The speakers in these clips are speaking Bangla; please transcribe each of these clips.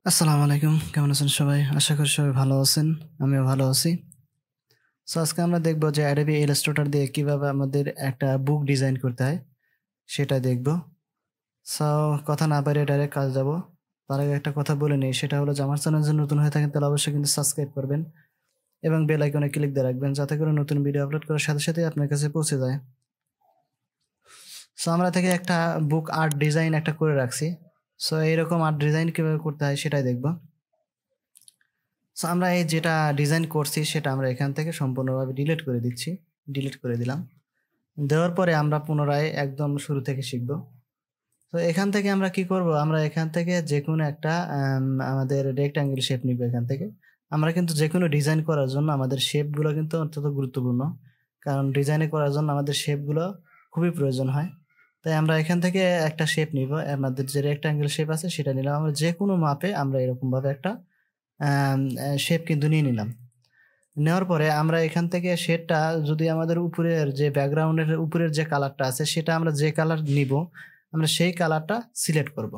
আসসালামু আলাইকুম। কেমন আছেন সবাই? আশা করি সবাই ভালো আছেন। আমিও ভালো আছি। আজকে আমরা দেখব যে Adobe Illustrator দিয়ে কিভাবে আমাদের একটা বুক ডিজাইন করতে হয়, সেটা দেখব। সো কথা না বাড়িয়ে ডাইরেক্ট কাজে যাব। তার আগে একটা কথা বলে নেই, সেটা হলো যে আমার চ্যানেল যদি নতুন হয়ে থাকেন তাহলে অবশ্যই কিন্তু সাবস্ক্রাইব করবেন এবং বেল আইকনে ক্লিক দিয়ে রাখবেন যাতে করে নতুন ভিডিও আপলোড করার সাথে সাথেই আপনার কাছে পৌঁছে যায়। আমরা থেকে একটা বুক আর্ট ডিজাইন একটা করে রাখছি। এইরকম আর্ট ডিজাইন কিভাবে করতে হয় সেটাই দেখব। আমরা এই যেটা ডিজাইন করছি সেটা আমরা এখান থেকে সম্পূর্ণভাবে ডিলিট করে দিচ্ছি। ডিলিট করে দিলাম। দেওয়ার পরে আমরা পুনরায় একদম শুরু থেকে শিখব। এখান থেকে আমরা কি করব? আমরা এখান থেকে যেকোনো একটা আমাদের রেক্ট্যাঙ্গেল শেপ নিব এখান থেকে। আমরা কিন্তু যেকোনো ডিজাইন করার জন্য আমাদের শেপগুলো কিন্তু অত্যন্ত গুরুত্বপূর্ণ। কারণ ডিজাইনে করার জন্য আমাদের শেপগুলো খুবই প্রয়োজন হয়। তাই আমরা এখান থেকে একটা শেপ নিব। আমাদের যে রেক্ট্যাঙ্গেল শেপ আছে সেটা নিলাম। আমরা যেকোনো মাপে আমরা এরকমভাবে একটা শেপ কিন্তু নিয়ে নিলাম। নেওয়ার পরে আমরা এখান থেকে শেডটা যদি আমাদের উপরের যে ব্যাকগ্রাউন্ডের উপরের যে কালারটা আছে সেটা আমরা যে কালার নিব, আমরা সেই কালারটা সিলেক্ট করব।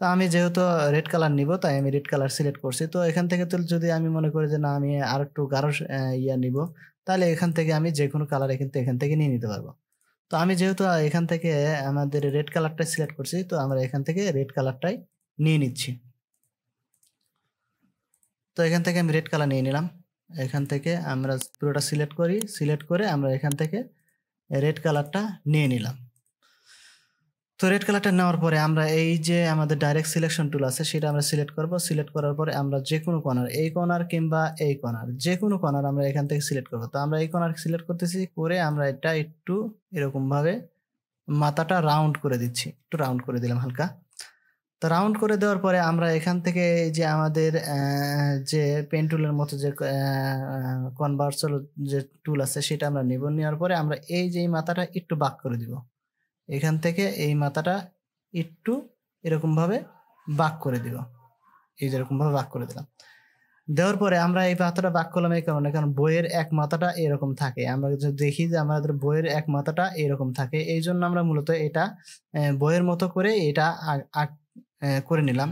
তো আমি যেহেতু রেড কালার নিব তাই আমি রেড কালার সিলেক্ট করছি। তো এখান থেকে তো যদি আমি মনে করি যে না আমি আরেকটু গাঢ় নিব, তাহলে এখান থেকে আমি যেকোনো কালার কিন্তু এখান থেকে নিয়ে নিতে পারবো। তো আমি যেহেতু এখান থেকে আমাদের রেড কালারটাই সিলেক্ট করছি, তো আমরা এখান থেকে রেড কালারটাই নিয়ে নিচ্ছি। তো এখান থেকে আমি রেড কালার নিয়ে নিলাম। এখান থেকে আমরা পুরোটা সিলেক্ট করি। সিলেক্ট করে আমরা এখান থেকে রেড কালারটা নিয়ে নিলাম। তো রেড কালারটা নেওয়ার পরে আমরা এই যে আমাদের ডাইরেক্ট সিলেকশন টুল আছে সেটা আমরা সিলেক্ট করব। সিলেক্ট করার পরে আমরা যেকোনো কর্নার, এই কর্নার কিংবা এই কর্নার, যেকোনো কর্নার আমরা এখান থেকে সিলেক্ট করব। তো আমরা এই কর্নার সিলেক্ট করতেছি, করে আমরা এটা একটু এরকমভাবে মাথাটা রাউন্ড করে দিচ্ছি। একটু রাউন্ড করে দিলাম হালকা। তো রাউন্ড করে দেওয়ার পরে আমরা এখান থেকে এই যে আমাদের যে পেন টুলের মতো যে কনভার্সল যে টুল আছে সেটা আমরা নিব। নেওয়ার পরে আমরা এই যে এই মাথাটা একটু বাঁক করে দিব। এখান থেকে এই মাথাটা একটু এরকমভাবে বাঁক করে দিব। এই যে এরকমভাবে বাঁক করে দিলাম। দেওয়ার পরে আমরা এই মাথাটা বাঁক করলাম এই কারণে, কারণ বইয়ের এক মাথাটা এরকম থাকে। আমরা যদি দেখি যে আমাদের বইয়ের এক মাথাটা এরকম থাকে, এই জন্য আমরা মূলত এটা বইয়ের মতো করে এটা করে নিলাম।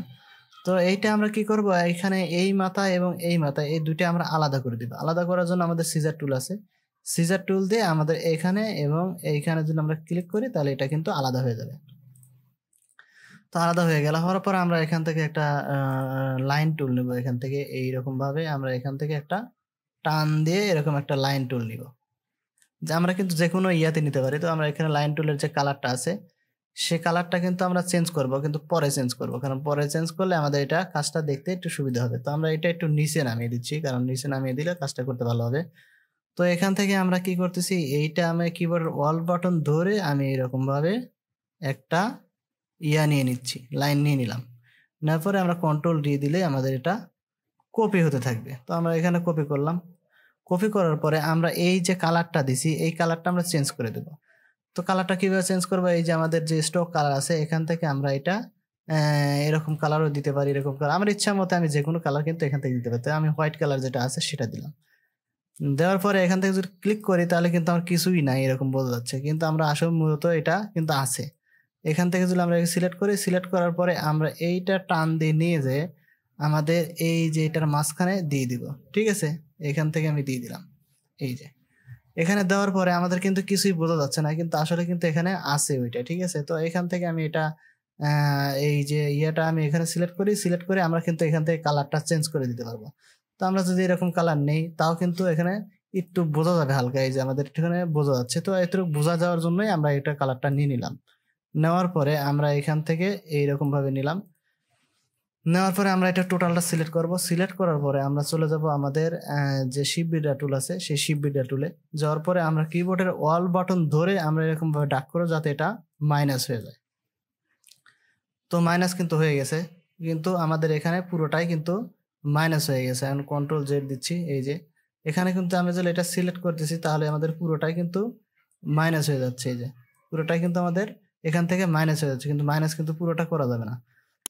তো এইটা আমরা কি করব? এখানে এই মাথা এবং এই মাথা এই দুইটা আমরা আলাদা করে দিব। আলাদা করার জন্য আমাদের সিজার টুল আছে। সিজার টুল দিয়ে আমাদের এখানে এবং এইখানে যদি আমরা ক্লিক করি তাহলে এটা কিন্তু আলাদা হয়ে যাবে। তো আলাদা হয়ে গেল। হওয়ার পর আমরা এখান থেকে একটা লাইন টুল নেব। এখান থেকে এইরকম ভাবে আমরা এখান থেকে একটা টান দিয়ে এরকম একটা লাইন টুল নিব। যে আমরা কিন্তু যেকোনো ইয়াতে নিতে পারি। তো আমরা এখানে লাইন টুলের যে কালারটা আছে সে কালারটা কিন্তু আমরা চেঞ্জ করব, কিন্তু পরে চেঞ্জ করব। কারণ পরে চেঞ্জ করলে আমাদের এটা কাজটা দেখতে একটু সুবিধা হবে। তো আমরা এটা একটু নিচে নামিয়ে দিচ্ছি, কারণ নিচে নামিয়ে দিলে কাজটা করতে ভালো হবে। তো এখান থেকে আমরা কি করতেছি, এইটা আমি কিবোর্ডের অল বাটন ধরে আমি এরকমভাবে একটা নিয়ে নিচ্ছি, লাইন নিয়ে নিলাম। নেওয়ার পরে আমরা কন্ট্রোল ডি দিলে আমাদের এটা কপি হতে থাকবে। তো আমরা এখানে কপি করলাম। কপি করার পরে আমরা এই যে কালারটা দিছি এই কালারটা আমরা চেঞ্জ করে দেব। তো কালারটা কিভাবে চেঞ্জ করবো? এই যে আমাদের যে স্টক কালার আছে এখান থেকে আমরা এটা এরকম কালারও দিতে পারি, এরকম কালার আমার ইচ্ছা মতো আমি যেকোনো কালার কিন্তু এখান থেকে দিতে পারি। তো আমি হোয়াইট কালার যেটা আছে সেটা দিলাম। দেওয়ার পরে এখান থেকে যদি ক্লিক করি তাহলে কিন্তু আমার কিছুই নাই এরকম বোঝা যাচ্ছে, কিন্তু আমরা আসলে মূলত এটা কিন্তু আছে। এখান থেকে যদি আমরা সিলেক্ট করি, সিলেক্ট করার পরে আমরা এইটা টান দিয়ে নিয়ে যেয়ে আমাদের এই যে এটার মাঝখানে দিয়ে দিব। ঠিক আছে? এখান থেকে আমি দিয়ে দিলাম। এই যে এখানে দেওয়ার পরে আমাদের কিন্তু কিছুই বোঝা যাচ্ছে না, কিন্তু আসলে কিন্তু এখানে আছে ওইটা। ঠিক আছে? তো এখান থেকে আমি এটা এই যে আমি এখানে সিলেক্ট করি, সিলেক্ট করে আমরা কিন্তু এখান থেকে কালারটা চেঞ্জ করে দিতে পারবো। তো আমরা যদি এরকম কালার নেই তাও কিন্তু এখানে একটু বোঝা যাবে হালকা, এই যে আমাদের এখানে বোঝা যাচ্ছে। তো এতটুকু বোঝা যাওয়ার জন্যই আমরা এটা কালারটা নিয়ে নিলাম। নেওয়ার পরে আমরা এখান থেকে এইরকম ভাবে নিলাম। নেওয়ার পরে আমরা এটা টোটালটা সিলেক্ট করব। সিলেক্ট করার পরে আমরা চলে যাব আমাদের যে শিপ বিল্ডার টুল আছে সেই শিপ বিল্ডার টুলে। যাওয়ার পরে আমরা কিবোর্ডের অল বাটন ধরে আমরা এরকম ভাবে ডাক করব যাতে এটা মাইনাস হয়ে যায়। তো মাইনাস কিন্তু হয়ে গেছে, কিন্তু আমাদের এখানে পুরোটাই কিন্তু মাইনাস হয়ে গেছে। এখন কন্ট্রোল জেড দিচ্ছি, এই যে এখানে কিন্তু আমি যদি এটা সিলেক্ট করতেছি তাহলে আমাদের পুরোটাই কিন্তু মাইনাস হয়ে যাচ্ছে। এই যে পুরোটাই কিন্তু আমাদের এখান থেকে মাইনাস হয়ে যাচ্ছে, কিন্তু মাইনাস কিন্তু পুরোটা করা যাবে না।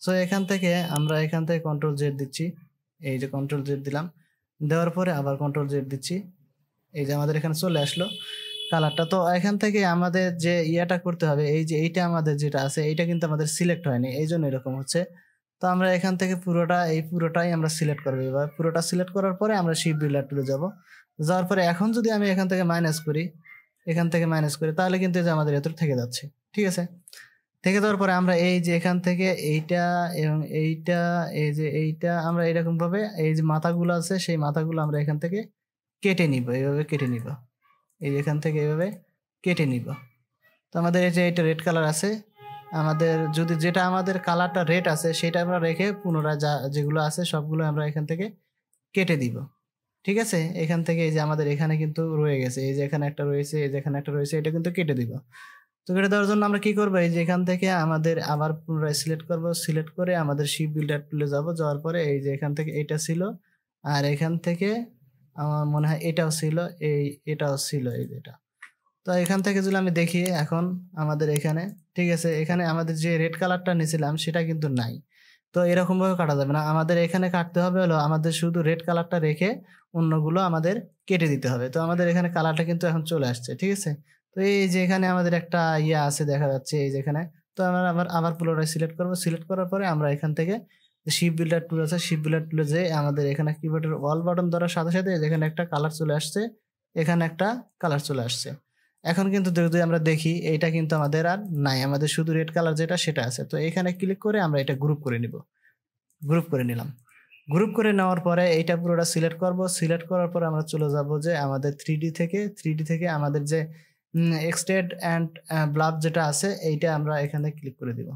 সো এখান থেকে আমরা এখান থেকে কন্ট্রোল জেড দিচ্ছি, এই যে কন্ট্রোল জেড দিলাম। দেওয়ার পরে আবার কন্ট্রোল জেড দিচ্ছি, এই যে আমাদের এখানে চলে আসলো কালারটা। তো এখান থেকে আমাদের যে করতে হবে, এই যে এইটা আমাদের যেটা আছে এইটা কিন্তু আমাদের সিলেক্ট হয়নি, এই জন্য এরকম হচ্ছে। তো আমরা এখান থেকে পুরোটাই আমরা সিলেক্ট করবো। এবার পুরোটা সিলেক্ট করার পরে আমরা শিপ বিল্ডার টুলে যাব। যাওয়ার পরে এখন যদি আমি এখান থেকে মাইনাস করি তাহলে কিন্তু এই যে আমাদের এত থেকে যাচ্ছে। ঠিক আছে, থেকে যাওয়ার পরে আমরা এই যে এখান থেকে এইটা এবং এইটা, এই যে এইটা আমরা এরকম ভাবে এই যে মাথাগুলো আছে সেই মাথাগুলো আমরা এখান থেকে কেটে নিব, এইভাবে কেটে নিব, এই যে এখান থেকে এইভাবে কেটে নিব। তো আমাদের এই যে এটা রেড কালার আছে, আমাদের যদি যেটা আমাদের কালারটা রেড আছে সেটা আমরা রেখে পুনরায় যেগুলো আছে সবগুলো আমরা এখান থেকে কেটে দিব। ঠিক আছে, এখান থেকে এই যে আমাদের এখানে কিন্তু রয়ে গেছে, এই যে এখানে একটা রয়েছে, এই যে এখানে একটা রয়েছে, এটা কিন্তু কেটে দিব। তো কেটে দেওয়ার জন্য আমরা কি করবো, এই যে এখান থেকে আমাদের আবার পুনরায় সিলেক্ট করব, সিলেক্ট করে আমাদের শিপ বিল্ডার টুলে যাব। যাওয়ার পরে এই যে এখান থেকে এটা ছিল, আর এখান থেকে আমার মনে হয় এটাও ছিল, এটাও ছিল, এই যেটা। তো এখান থেকে যদি আমি দেখি এখন আমাদের এখানে, ঠিক আছে, এখানে আমাদের যে রেড কালারটা নিয়েছিলাম সেটা কিন্তু নাই। তো এরকম ভাবে কাটা যাবে না, আমাদের এখানে কাটতে হবে হলো আমাদের শুধু রেড কালারটা রেখে অন্যগুলো আমাদের কেটে দিতে হবে। তো আমাদের এখানে কালারটা কিন্তু এখন চলে আসছে। ঠিক আছে, তো এই যে এখানে আমাদের একটা ইয়ে আছে দেখা যাচ্ছে এই যেখানে। তো আমরা আবার পুরোটাই সিলেক্ট করব, সিলেক্ট করার পরে আমরা এখান থেকে শিপ বিল্ডার টুল আছে, শিপ বিল্ডার টুলে যে আমাদের এখানে কিবোর্ডের অল বাটন ধরার সাথে সাথে যেখানে একটা কালার চলে আসছে, এখানে একটা কালার চলে আসছে। এখন কিন্তু যদি আমরা দেখি এইটা কিন্তু আমাদের আর নাই, আমাদের শুধু রেড কালার যেটা সেটা আছে। তো এখানে ক্লিক করে আমরা এটা গ্রুপ করে নিব, গ্রুপ করে নিলাম। গ্রুপ করে নেওয়ার পরে এইটা পুরোটা সিলেক্ট করব, সিলেক্ট করার পর আমরা চলে যাব যে আমাদের 3D থেকে আমাদের যে এক্সটেড অ্যান্ড ব্লাব যেটা আছে এইটা আমরা এখানে ক্লিক করে দিব।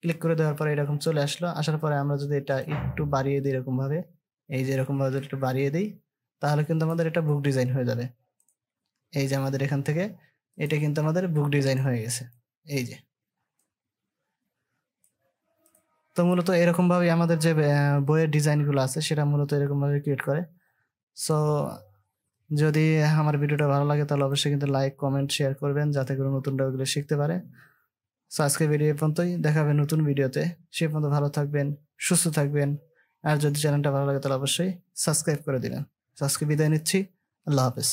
ক্লিক করে দেওয়ার পরে এরকম চলে আসলো। আসার পরে আমরা যদি এটা একটু বাড়িয়ে দিই এরকম ভাবে, এই যে এরকম ভাবে যদি একটু বাড়িয়ে দিই তাহলে কিন্তু আমাদের এটা বুক ডিজাইন হয়ে যাবে। এই যে আমাদের এখান থেকে এটা কিন্তু আমাদের বুক ডিজাইন হয়ে গেছে, এই যে। তো মূলত এরকম ভাবে আমাদের যে বইয়ের ডিজাইনগুলো আছে সেটা মূলত এরকম ভাবে ক্রিয়েট করে। সো যদি আমার ভিডিওটা ভালো লাগে তাহলে অবশ্যই কিন্তু লাইক, কমেন্ট, শেয়ার করবেন যাতে করে নতুন ওগুলো শিখতে পারে। সো আজকে ভিডিও এই পর্যন্তই, দেখা হবে নতুন ভিডিওতে। সে পর্যন্ত ভালো থাকবেন, সুস্থ থাকবেন। আর যদি চ্যানেলটা ভালো লাগে তাহলে অবশ্যই সাবস্ক্রাইব করে দিবেন। আজকে বিদায় নিচ্ছি, আল্লাহ হাফেজ।